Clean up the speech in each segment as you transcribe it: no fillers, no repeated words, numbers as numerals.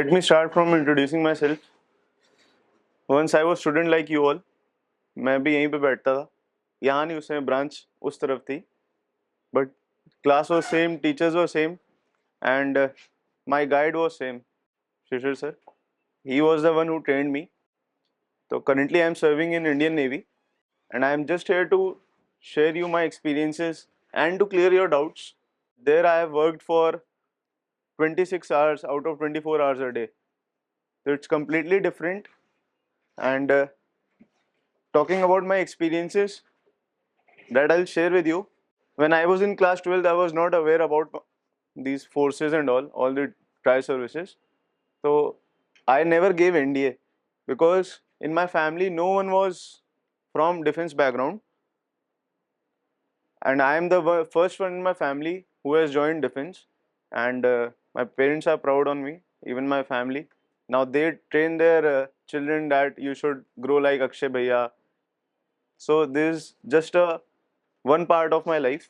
Let me start from introducing myself. Once I was student like you all. मैं भी यहीं पे बैठता था. यहाँ नहीं, उसमें ब्रांच उस तरफ थी. But class was same, teachers were same, and my guide was same. Shishir sir. He was the one who trained me. So currently I am serving in Indian Navy, and I am just here to share you my experiences and to clear your doubts. There I have worked for 26 hours out of 24 hours a day. So it's completely different. And talking about my experiences that I'll share with you. When I was in class 12th, I was not aware about these forces and all the tri services. So I never gave NDA because in my family no one was from defense background, and I am the first one in my family who has joined defense, and my parents are proud on me, even my family. Now they train their children that you should grow like Akshay Bhaiya. So this is just a one part of my life.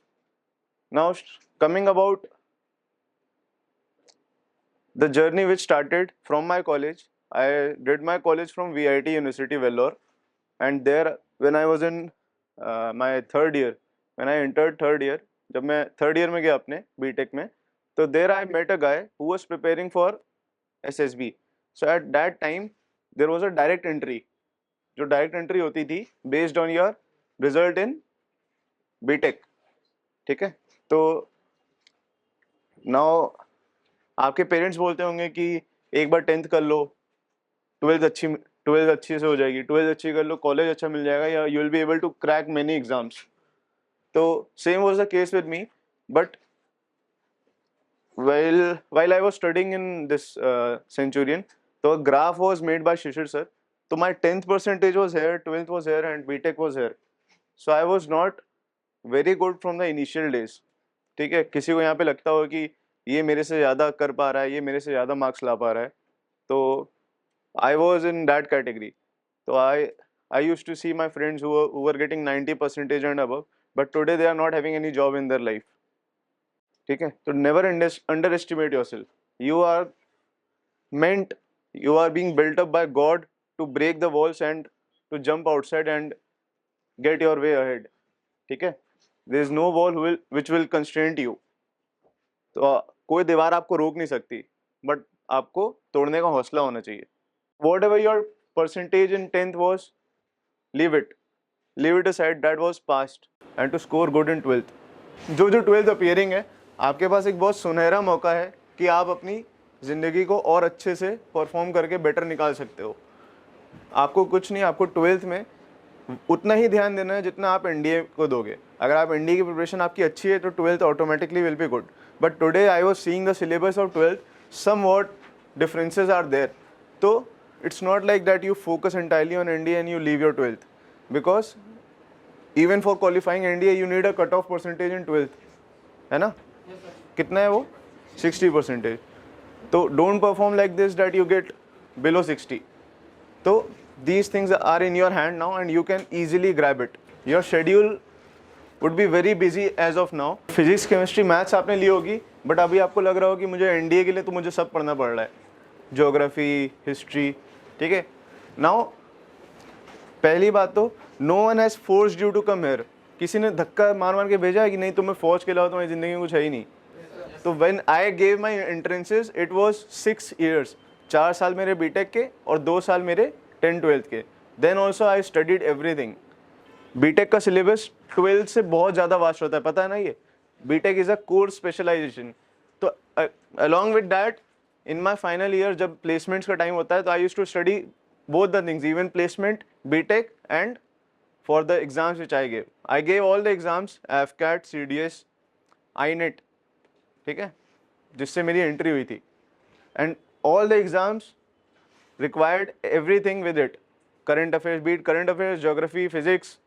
Now coming about the journey which started from my college. I did my college from VIT University Vellore, and there when I was in my third year, when I entered third year, जब मैं third year में गया अपने BTech में, तो there I met a guy who was preparing for SSB. So at that time there was a direct entry. जो direct entry होती थी based on your result in BTech, ठीक है? तो now आपके पेरेंट्स बोलते होंगे कि एक बार 10th कर लो, 12th अच्छी से हो जाएगी, 12th अच्छी कर लो, कॉलेज अच्छा मिल जाएगा, या you will be able to crack many exams. तो same was the case with me, but while I was studying in this Centurion, so a graph was made by Shishir sir. So my 10th percentage was here, 12th was here, and BTech was here. So I was not very good from the initial days. ठीक है, किसी को यहाँ पे लगता हो कि ये मेरे से ज़्यादा कर पा रहा है, ये मेरे से ज़्यादा मार्क्स ला पा रहा है, तो I was in that category. So I used to see my friends who were getting 90% and above, but today they are not having any job in their life. ठीक है, तो never underestimate yourself. You are meant, you are being built up by God to break the walls and to jump outside and get your way ahead. ठीक है, there is no wall which will constrain you. तो कोई दीवार आपको रोक नहीं सकती, but आपको तोड़ने का हौसला होना चाहिए. Whatever your percentage in 10th was, leave it aside, that was past, and to score good in 12th. जो 12th appearing है, आपके पास एक बहुत सुनहरा मौका है कि आप अपनी ज़िंदगी को और अच्छे से परफॉर्म करके बेटर निकाल सकते हो. आपको कुछ नहीं, आपको 12th में उतना ही ध्यान देना है जितना आप एनडीए को दोगे. अगर आप एनडीए की प्रिपरेशन आपकी अच्छी है तो 12th automatically will be good. But today I was seeing the syllabus of 12th, somewhat differences are there. So it's not like that you focus entirely on NDA and you leave your 12th, because even for qualifying NDA you need a cutoff percentage in 12th, है ना? कितना है वो? 60%. तो don't perform like this that you get below 60. तो these things are in your hand now and you can easily grab it. Your schedule would be very busy as of now. Physics chemistry maths आपने ली होगी, but अभी आपको लग रहा हो कि मुझे एनडीए के लिए तो मुझे सब पढ़ना पड़ रहा है, ज्योग्राफी, हिस्ट्री. ठीक है, नाउ पहली बात तो no one has forced you to come here. किसी ने धक्का मार के भेजा है कि नहीं तुम्हें फौज के अलावा तुम्हारी ज़िंदगी में कुछ है ही नहीं. तो when I gave my entrances it was 6 years. 4 साल मेरे बीटेक के और 2 साल मेरे 10th-12th के. Then also I studied everything. BTech का सिलेबस 12th से बहुत ज़्यादा वास्ट होता है, पता है ना? ये BTech is a course specialization. तो along with that in my final year जब प्लेसमेंट्स का टाइम होता है तो I use to study both the things, even placement, BTech, and for the exams which I gave all the exams, AFCAT, CDS, INET, ठीक है, जिससे मेरी entry हुई थी. And all the exams required everything with it. Current affairs, be it current affairs, geography, physics,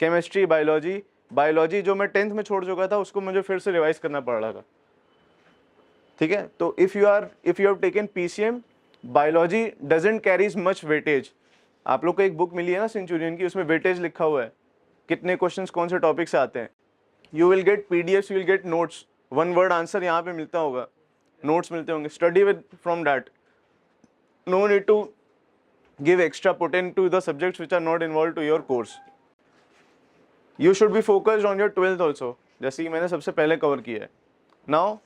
chemistry, biology जो मैं 10th में छोड़ चुका था उसको मुझे फिर से रिवाइज करना पड़ रहा था. ठीक है, तो if you have taken PCM, biology doesn't carries much weightage. आप लोग को एक बुक मिली है ना सेंचुरियन की, उसमें वेटेज लिखा हुआ है, कितने क्वेश्चंस कौन से टॉपिक से आते हैं. You will get PDFs, you will get notes, 1 word answer यहाँ पे मिलता होगा, नोट्स मिलते होंगे. Study with from that. no need to give extra put into the subjects which are not involved to your course. You should be focused on your 12th also, जैसे कि मैंने सबसे पहले cover किया है. Now,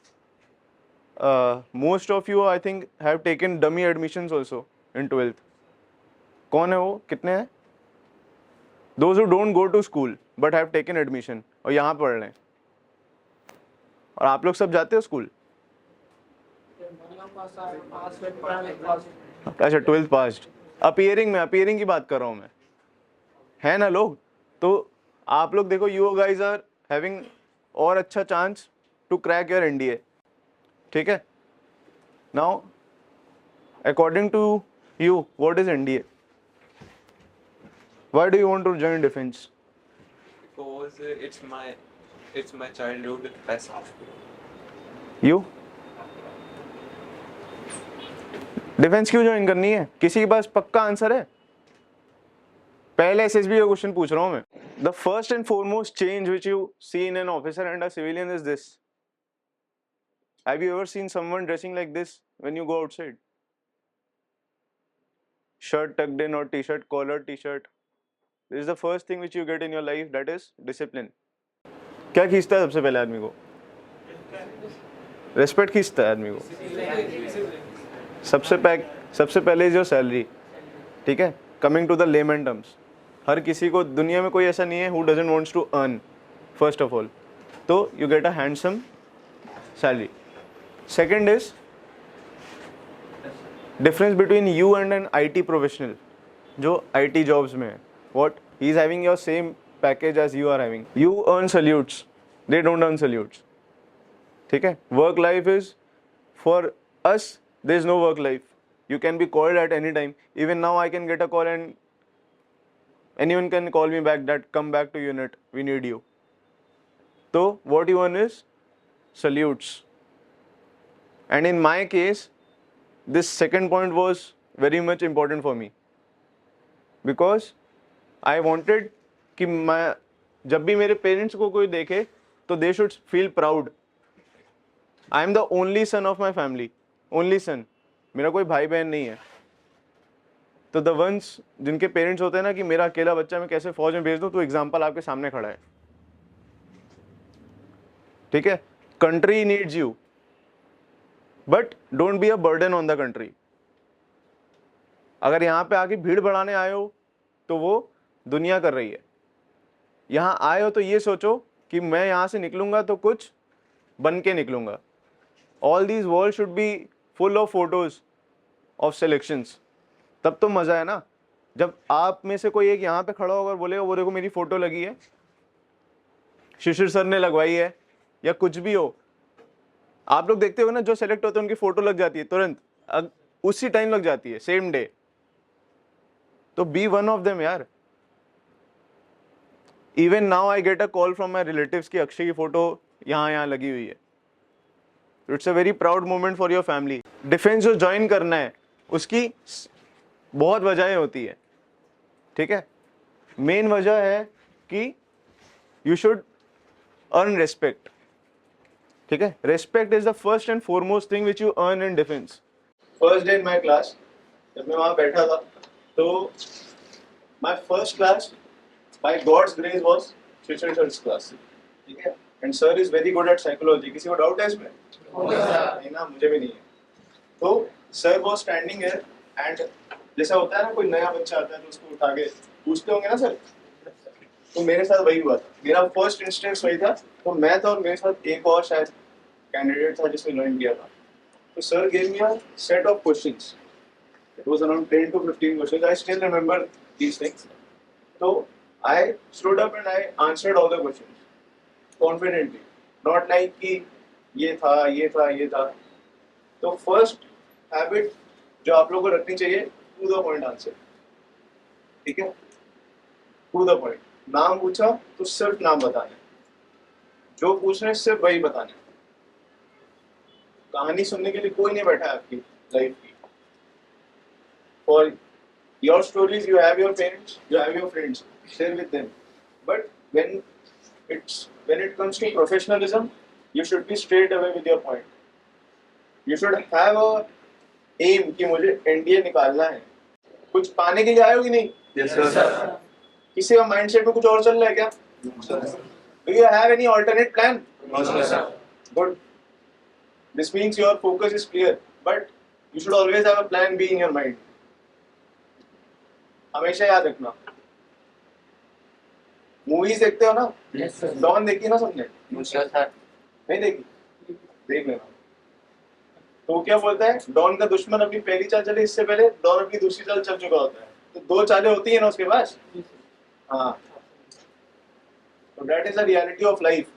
most of you I think have taken dummy admissions also in 12th. कौन है वो? कितने हैं? Those who don't go to school but have taken admission और यहाँ पढ़ रहे हैं. और आप लोग सब जाते हो स्कूल? अच्छा 12th पास्ड. अपीयरिंग की बात कर रहा हूँ मैं, है ना लोग? तो आप लोग देखो, यू गाइज आर हैविंग और अच्छा chance to crack your NDA. ठीक है. Now according to you what is NDA? Why do you want to join defence? Because it's my childhood passion. You defence क्यों ज्वाइन करनी है? किसी के पास पक्का आंसर है? पहले एसएसबी का क्वेश्चन पूछ रहा हूं मैं. The first and foremost change which you see in an officer and a civilian is this. Have you ever seen someone dressing like this when you go outside? Shirt tucked in or t-shirt, collared t-shirt. This is the first thing which you get in your life, that is discipline. क्या खींचता है सबसे पहले आदमी को? Respect खींचता है आदमी को. सबसे पहले इज योर सैलरी. ठीक है. Coming to the layman terms, हर किसी को दुनिया में कोई ऐसा नहीं है who doesn't wants to earn first of all. तो you get a handsome salary. Second is difference between you and an IT professional जो IT जॉब्स में है. What he is having your same package as you are having. You earn salutes, they don't earn salutes. ठीक है. Work life is for us, there is no work life. You can be called at any time. Even now I can get a call and anyone can call me back that come back to unit, we need you. So what you earn is salutes. And in my case, this second point was very much important for me, because I wanted कि मैं जब भी मेरे parents को कोई देखे तो they should feel proud. I am the only son of my family, only son. मेरा कोई भाई बहन नहीं है. तो द वंस जिनके पेरेंट्स होते हैं ना कि मेरा अकेला बच्चा मैं कैसे फौज में भेज दूं, तो एग्जाम्पल आपके सामने खड़ा है. ठीक है. Country needs you but don't be a burden on the country. अगर यहाँ पे आके भीड़ बढ़ाने आए हो तो वो दुनिया कर रही है. यहाँ आए हो तो ये सोचो कि मैं यहाँ से निकलूंगा तो कुछ बन के निकलूंगा. All these world should be full of photos of selections. तब तो मजा है ना. जब आप में से कोई एक यहाँ पे खड़ा होकर बोलेगा वो देखो मेरी फोटो लगी है, शिशिर सर ने लगवाई है, या कुछ भी हो. आप लोग देखते हो ना जो सेलेक्ट होते हैं उनकी फोटो लग जाती है तुरंत, उसी टाइम लग जाती है, सेम डे. तो बी वन ऑफ देम यार. Even now I get a call from my relatives की अक्षय की फोटो यहाँ लगी हुई है. It's a very proud moment for your family. Defence जो ज्वाइन करना है उसकी बहुत वजहें होती है. ठीक है. मेन वजह है कि यू शुड अर्न रेस्पेक्ट. ठीक है. Respect is the first and foremost thing which you earn in defence. First day in my class, जब मैं वहां बैठा था तो my first class by God's grace was Shishir sir's class. ठीक है. And sir is very good at psychology. किसी को डाउट है इसमें? नहीं ना, मुझे भी नहीं है. तो sir was standing here and जैसा होता है ना कोई नया बच्चा आता है तो उसको उठा के पूछते होंगे ना सर, तो मेरे साथ वही हुआ था. मेरा फर्स्ट इंस्टेंस वही था. तो मैं था और मेरे साथ एक और शायद कैंडिडेट था जिसने ज्वाइन किया था. तो sir gave me a set of questions. It was around 10 to 15 questions. I still remember these things. तो I stood up and I answered all the questions confidently, not like कि ये था. तो फर्स्ट हैबिट जो आप लोगों को रखनी चाहिए, टू द पॉइंट आंसर. ठीक है. To the point. नाम पूछा तो सिर्फ नाम बताने, जो पूछना है सिर्फ वही बताने. कहानी सुनने के लिए कोई नहीं बैठा है आपकी लाइफ की. For your stories you have your parents, you have your friends, share with them. But when it comes to professionalism, you should be straight away with your point. You should have a aim कि मुझे NDA निकालना है, कुछ पाने के लिए आए हो कि नहीं? Yes, sir. किसी का माइंडसेट में कुछ और चल रहा है क्या? Do you have any alternate plan? No, sir. Good, this means your focus is clear, but you should always have a plan be in your mind. हमेशा याद रखना। मूवीज देखते हो ना? Yes, sir. डॉन देखी ना सबने? No, sir. नहीं देखी? देख लेना। तो वो क्या बोलता है, डॉन का दुश्मन अपनी पहली चाल चले इससे पहले डॉन अपनी दूसरी चाल चल चुका होता है, तो दो चालें होती है ना उसके पास। हाँ, so that is the reality of life,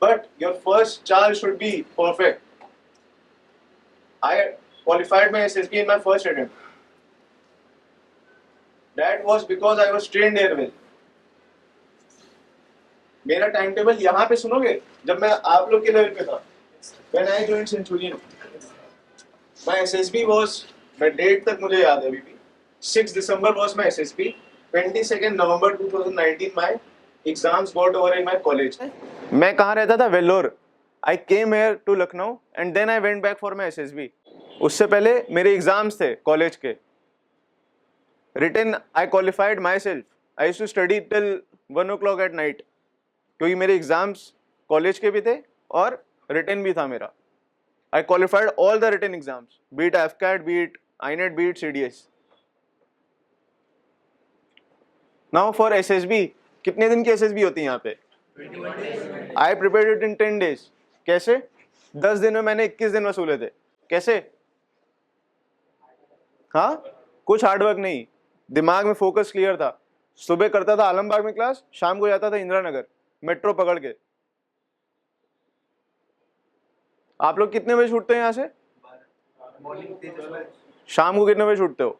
but your first चाल should be perfect. I qualified my SSB in my first attempt. That was because I was trained there well. मेरा टाइम टेबल यहाँ पे सुनोगे, जब मैं आप लोग के लेवल पे था, when I joined Centurion, my SSB was, my date तक मुझे याद है अभी भी, 6 December was my SSB, 22nd November 2019 my exams got over in my college. मैं कहाँ रहता था? Vellore. I came here to Lucknow and then I went back for my SSB. उससे पहले मेरे एग्जाम्स थे कॉलेज के। Written I qualified myself. I used to study till 1 o'clock at night. क्योंकि मेरे एग्जाम्स कॉलेज के भी थे और रिटन भी था मेरा। I qualified all the written exams, be it AFCAT, be it INET, be it CDS. Now for SSB, कितने दिन की एसएसबी होती है यहाँ पे? I prepared it in 10 days। कैसे? 10 दिन में मैंने 21 दिन वसूले थे। कैसे? हाँ, कुछ हार्डवर्क नहीं, दिमाग में फोकस क्लियर था। सुबह करता था आलमबाग में क्लास, शाम को जाता था इंदिरा नगर मेट्रो पकड़ के। आप लोग कितने बजे छूटते हैं यहाँ से? शाम को कितने बजे छूटते हो?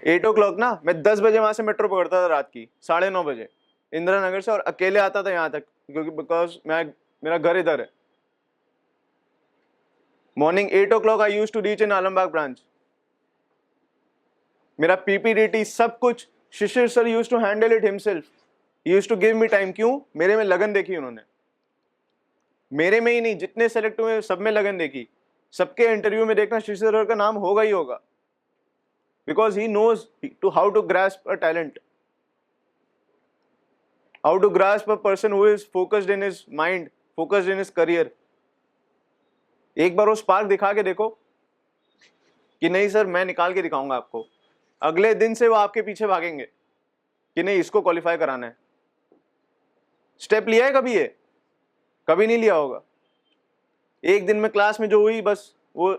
8 o'clock ना। मैं 10 बजे वहां से मेट्रो पकड़ता था रात की 9:30 बजे इंदिरा नगर से, और अकेले आता था यहाँ तक, क्योंकि बिकॉज मेरा घर इधर है। Morning 8 o'clock I used to reach in Alambagh branch. मेरा पीपीडीटी सब कुछ Shishir sir used to handle it himself. He used to give me time. क्यों? मेरे में लगन देखी उन्होंने। मेरे में ही नहीं, जितने सेलेक्ट हुए सब में लगन देखी। सबके इंटरव्यू में देखना शिशिर सर का नाम होगा ही होगा, because he knows to how to grasp a talent, how to grasp a person who is focused in his mind, focused in his career. एक बार वो स्पार्क दिखा के देखो कि नहीं सर मैं निकाल के दिखाऊंगा आपको, अगले दिन से वो आपके पीछे भागेंगे कि नहीं इसको क्वालिफाई कराना है। स्टेप लिया है कभी? ये कभी नहीं लिया होगा। एक दिन में क्लास में जो हुई बस वो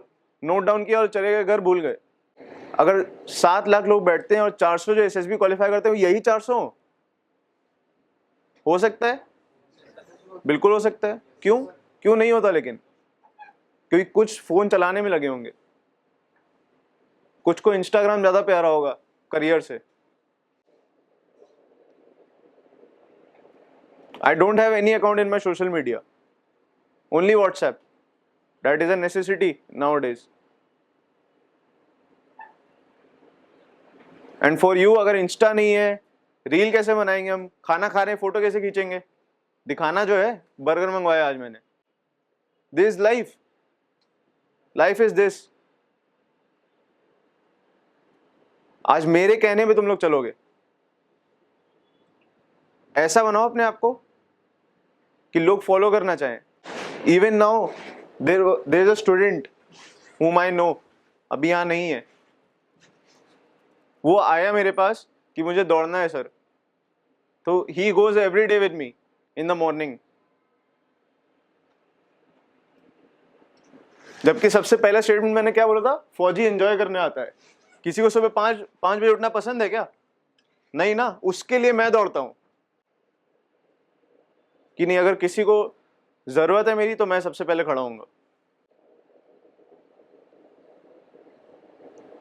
नोट डाउन किया और चले गए घर, भूल गए। अगर 7 लाख लोग बैठते हैं और 400 जो एसएसबी क्वालिफाई करते हैं, यही 400 हो सकता है? बिल्कुल हो सकता है। क्यों? क्यों नहीं होता? लेकिन क्योंकि कुछ फोन चलाने में लगे होंगे, कुछ को इंस्टाग्राम ज्यादा प्यारा होगा करियर से। I don't have any account in my social media, only WhatsApp. That is a necessity nowadays. And for you, अगर इंस्टा नहीं है, रील कैसे बनाएंगे हम? खाना खा रहे हैं फोटो कैसे खींचेंगे? दिखाना जो है, बर्गर मंगवाया आज मैंने। This life, life is this. आज मेरे कहने पे तुम लोग चलोगे। ऐसा बनाओ अपने आप को कि लोग फॉलो करना चाहें। Even now there is a student whom I know, अभी यहाँ नहीं है, वो आया मेरे पास कि मुझे दौड़ना है सर, तो he goes every day with me in the morning. जबकि सबसे पहला स्टेटमेंट मैंने क्या बोला था? फौजी एंजॉय करने आता है। किसी को सुबह 5 बजे उठना पसंद है क्या? नहीं ना। उसके लिए मैं दौड़ता हूं कि नहीं, अगर किसी को जरूरत है मेरी तो मैं सबसे पहले खड़ा होऊंगा।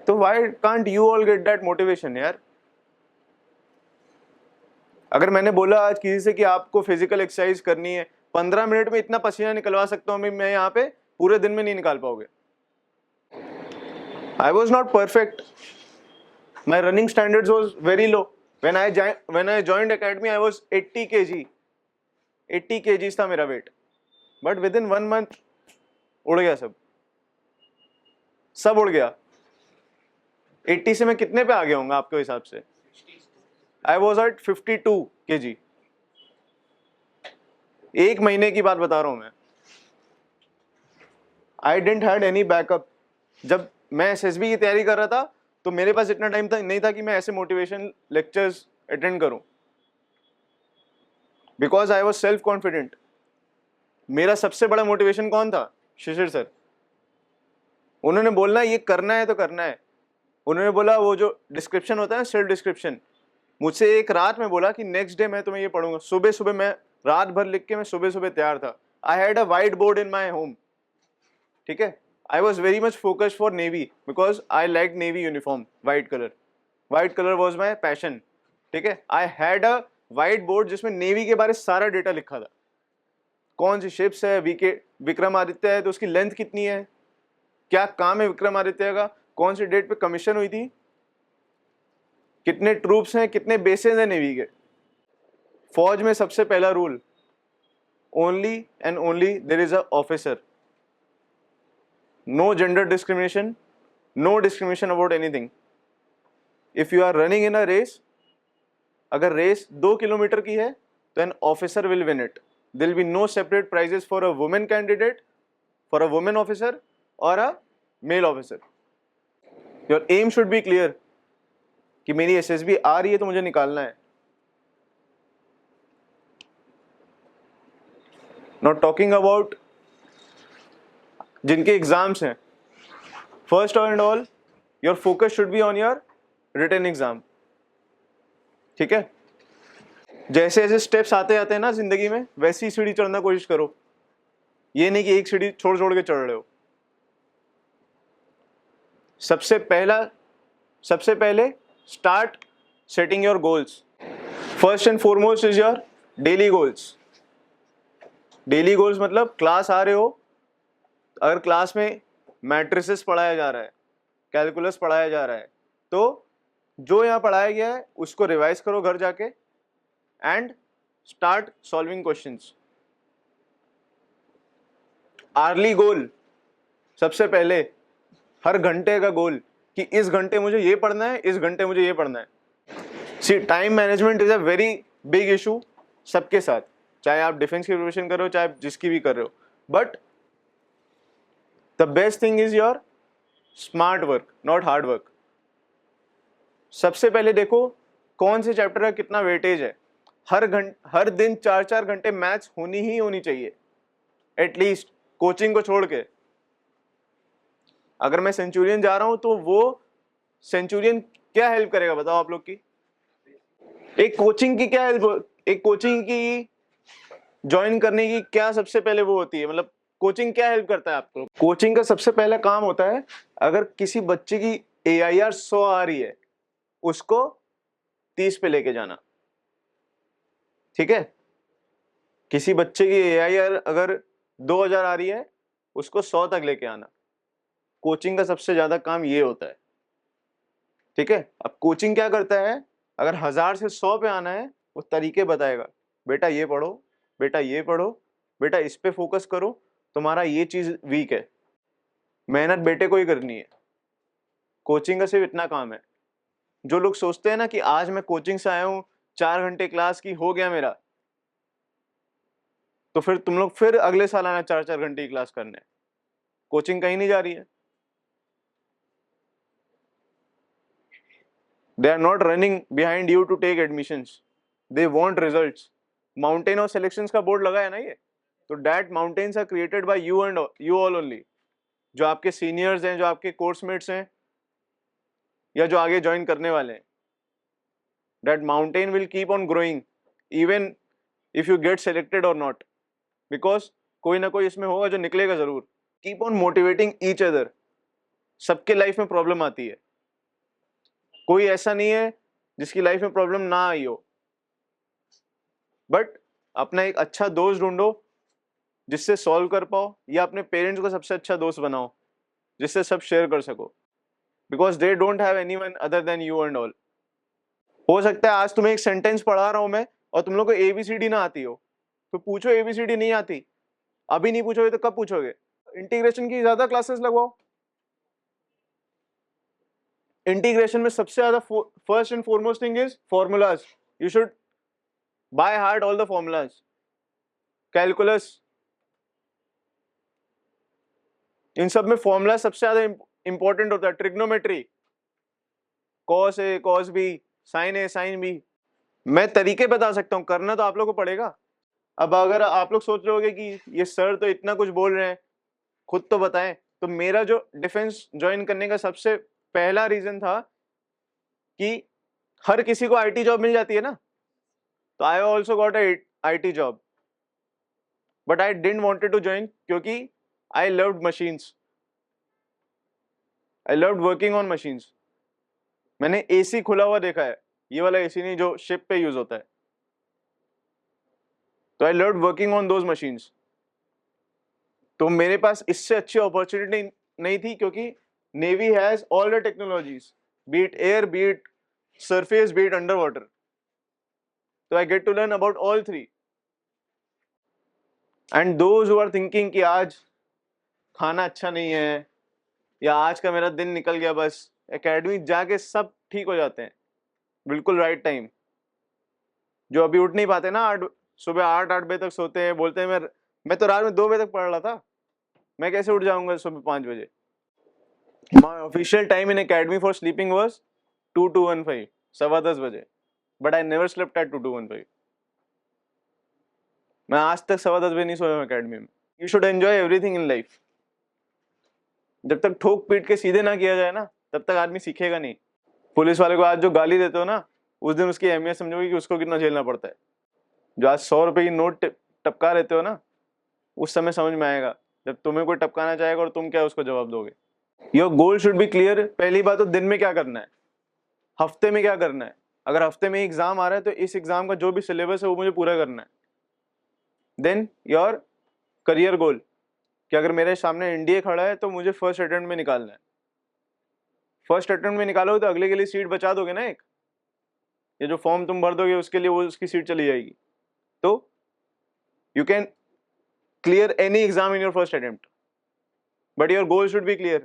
तो why can't you all get that motivation यार? अगर मैंने बोला आज किसी से कि आपको फिजिकल एक्सरसाइज करनी है, 15 मिनट में इतना पसीना निकलवा सकता हूं मैं यहाँ पे, पूरे दिन में नहीं निकाल पाओगे। I was not perfect, my running standards was very low. when I joined academy I was 80 kg, 80 kgs था मेरा weight, but within 1 month उड़ गया सब। सब उड़ गया। 80 से मैं कितने पे आ गया होऊंगा आपके हिसाब से? I was at 52 kg। एक महीने की बात बता रहा हूं मैं। आई डेंट हैड एनी बैकअप। जब मैं SSB की तैयारी कर रहा था तो मेरे पास इतना टाइम नहीं था कि मैं ऐसे मोटिवेशन लेक्चर्स अटेंड करूं, because I was self confident. मेरा सबसे बड़ा मोटिवेशन कौन था? शिशिर सर। उन्होंने बोलना ये करना है तो करना है। उन्होंने बोला वो जो डिस्क्रिप्शन होता है, सेल्फ डिस्क्रिप्शन, मुझसे एक रात में बोला कि नेक्स्ट डे मैं तुम्हें ये पढ़ूंगा। सुबह सुबह मैं रात भर लिख के मैं सुबह सुबह तैयार था। I had a white board in my home, ठीक है। I was very much focused for navy because I like navy uniform, white colour. White colour was my passion, ठीक है। I had a white board जिसमें navy के बारे सारा data लिखा था। कौन सी शिप्स है, विक्रमादित्य है तो उसकी लेंथ कितनी है, क्या काम है विक्रमादित्य का, कौन सी डेट पे कमीशन हुई थी, कितने ट्रूप्स हैं, कितने बेसेस हैं नेवी के। फौज में सबसे पहला rule, only and only there is a officer. No gender discrimination, no discrimination about anything. If you are running in a race, अगर रेस 2 किलोमीटर की है तो an officer will win it. There will be no separate prizes for a women candidate, for a women officer और a male officer. Your aim should be clear कि मेरी SSB आ रही है तो मुझे निकालना है। नॉट टॉकिंग अबाउट जिनके एग्जाम्स हैं, first and all your focus should be on your written exam, ठीक है। जैसे जैसे स्टेप्स आते जाते हैं ना जिंदगी में, वैसी सीढ़ी चढ़ना कोशिश करो। ये नहीं कि एक सीढ़ी छोड़ छोड़ के चढ़ रहे हो। सबसे पहले start setting your goals. First and foremost is your daily goals. Daily goals मतलब क्लास आ रहे हो, अगर क्लास में मैट्रिसेस पढ़ाया जा रहा है, कैलकुलस पढ़ाया जा रहा है, तो जो यहाँ पढ़ाया गया है उसको रिवाइज करो घर जाके and start solving questions. Early goal, सबसे पहले हर घंटे का गोल कि इस घंटे मुझे ये पढ़ना है, इस घंटे मुझे ये पढ़ना है। See time management is a very big issue सबके साथ, चाहे आप डिफेंस की प्रिपरेशन कर रहे हो, चाहे आप जिसकी भी कर रहे हो। But the best thing is your smart work, not hard work. सबसे पहले देखो कौन से चैप्टर का कितना वेटेज है। हर दिन 4-4 घंटे मैथ्स होनी ही होनी चाहिए एटलीस्ट, कोचिंग को छोड़ के। अगर मैं सेंचुरियन जा रहा हूं तो वो सेंचुरियन क्या हेल्प करेगा बताओ आप लोग की? एक कोचिंग की क्या हेल्प, एक कोचिंग की ज्वाइन करने की क्या सबसे पहले वो होती है, मतलब कोचिंग क्या हेल्प करता है आपको? कोचिंग का सबसे पहला काम होता है, अगर किसी बच्चे की AIR 100 आ रही है उसको 30 पे लेके जाना, ठीक है। किसी बच्चे की AIR अगर 2000 आ रही है उसको 100 तक लेके आना। कोचिंग का सबसे ज्यादा काम ये होता है, ठीक है। अब कोचिंग क्या करता है, अगर 1000 से 100 पे आना है वो तरीके बताएगा, बेटा ये पढ़ो, बेटा ये पढ़ो, बेटा इस पे फोकस करो, तुम्हारा ये चीज वीक है। मेहनत बेटे को ही करनी है। कोचिंग का सिर्फ इतना काम है। जो लोग सोचते हैं ना कि आज मैं कोचिंग से आया हूं, 4 घंटे क्लास की हो गया मेरा, तो फिर तुम लोग फिर अगले साल आना 4-4 घंटे की क्लास करने। कोचिंग कहीं नहीं जा रही है। They are not running behind you to take admissions. They want results. Mountain of selections का बोर्ड लगा है ना ये, तो that mountains are created by you and you all only. जो आपके सीनियर्स हैं, जो आपके कोर्समेट्स हैं, या जो आगे ज्वाइन करने वाले हैं, that mountain will keep on growing even if you get selected or not, because कोई ना कोई इसमें होगा जो निकलेगा जरूर। Keep on motivating each other. सबके लाइफ में प्रॉब्लम आती है, कोई ऐसा नहीं है जिसकी लाइफ में प्रॉब्लम ना आई हो। बट अपना एक अच्छा दोस्त ढूंढो जिससे सॉल्व कर पाओ, या अपने पेरेंट्स को सबसे अच्छा दोस्त बनाओ जिससे सब शेयर कर सको, because they don't have anyone other than you and all. हो सकता है आज तुम्हें एक सेंटेंस पढ़ा रहा हूं मैं और तुम लोग को ABCD ना आती हो, तो पूछो ABCD नहीं आती, अभी नहीं पूछोगे तो कब पूछोगे? इंटीग्रेशन की ज्यादा क्लासेस लगवाओ, इंटीग्रेशन में सबसे ज्यादा first and foremost thing is formulas. You should by heart all the formulas. Calculus, इन सब में फॉर्मूला सबसे ज्यादा इंपॉर्टेंट होता है. Trigonometry, cos A cos B, sine A sine B. मैं तरीके बता सकता हूँ, करना तो आप लोग को पड़ेगा. अब अगर आप लोग सोच रहे होगे कि ये सर तो इतना कुछ बोल रहे हैं, खुद तो बताएं. तो मेरा जो डिफेंस ज्वाइन करने का सबसे पहला रीजन था कि हर किसी को आईटी जॉब मिल जाती है ना, तो I also got IT job. But I didn't wanted to join क्योंकि I loved machines. I loved working on machines. मैंने एसी खुला हुआ देखा है, ये वाला एसी नहीं जो शिप पे यूज होता है. तो I loved working on those machines. तो मेरे पास इससे अच्छी अपॉर्चुनिटी नहीं थी क्योंकि navy has all the technologies, be it air, be it surface, be it under water. तो I get to learn about all three. And those who are thinking कि आज खाना अच्छा नहीं है या आज का मेरा दिन निकल गया, बस एकेडमी जाके सब ठीक हो जाते हैं बिल्कुल राइट टाइम. जो अभी उठ नहीं पाते ना, सुबह 8 बजे तक सोते हैं, बोलते हैं मैं तो रात में 2 बजे तक पढ़ रहा था, मैं कैसे उठ जाऊंगा सुबह 5 बजे. माई official time in academy for sleeping was 2:15, 10:15 बजे. But I never slept at 2:15. मैं आज तक 10:15 बजे नहीं सोया हूँ एकेडमी में. You should enjoy everything in life. जब तक ठोक पीट के सीधे ना किया जाए ना, तब तक आदमी सीखेगा नहीं. पुलिस वाले को आज जो गाली देते हो ना, उस दिन उसकी अहमियत समझोगे कि उसको कितना झेलना पड़ता है. जो आज 100 रुपए की नोट टपका रहते हो ना, उस समय समझ में आएगा जब तुम्हें कोई टपकाना चाहेगा और तुम क्या उसको जवाब दोगे. Your goal should be clear. पहली बात तो दिन में क्या करना है, हफ्ते में क्या करना है. अगर हफ्ते में एग्जाम आ रहा है तो इस एग्जाम का जो भी सिलेबस है वो मुझे पूरा करना है. देन योर करियर गोल, कि अगर मेरे सामने एनडीए खड़ा है तो मुझे फर्स्ट अटेम्प्ट में निकालना है. फर्स्ट अटेम्प्ट में निकालोगे तो अगले के लिए सीट बचा दोगे ना एक. ये जो फॉर्म तुम भर दोगे उसके लिए वो उसकी सीट चली जाएगी. तो you can clear any exam in your first attempt, but your goal should be clear.